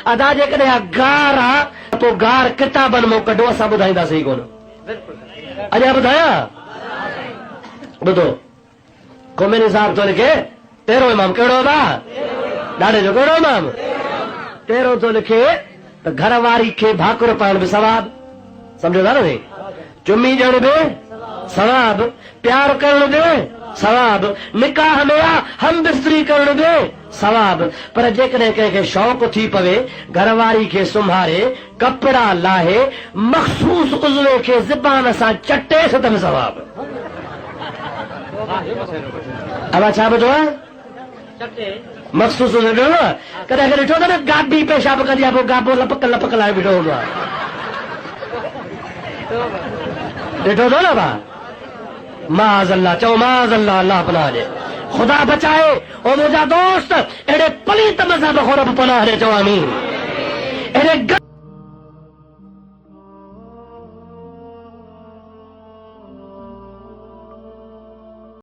अदा जेकॾहिं गार आहे पोइ गार किताबनि मां कढो, असां ॿुधाईंदासीं कोन। अञा ॿुधायां? ॿुधो, खोमेनी साहब थो लिखे तेरो इमाम कहिड़ो बा ॾाढे जो कहिड़ो इमाम तेरो थो लिखे त घर वारी खे भाकुर पाइण बि सवाब, सम्झो था न साईं? चुमी ॾियण बि सवाब, प्यार करण बि सवाब, निकाह में हम बिस्तरी करण बि सवाब। पर जेकॾहिं कंहिंखे शौक़ थी पवे घर वारी खे सुम्हारे, कपिड़ा लाहे, मखसूस उज़वे खे ज़बान सां चटे त बि सवाब। अब छा ॿुधो आहे? मखसूस उज़वे ॾिनो आहे। कॾहिं ॾिठो त न गाबी पेशाब कंदी आहे, पोइ गाबो लपक लपक लाइ बीठो हूंदो आहे, ॾिठो अथव न भाउ? माज़ अल्लाह, चओ माज़ अल्लाह, अल्लाह पनाह ॾे, ख़ुदा बचाए। ओ मुंहिंजा दोस्त, अहिड़े पलीत मज़हब खों रब पनाह ॾे, चओ आमीन। अहिड़े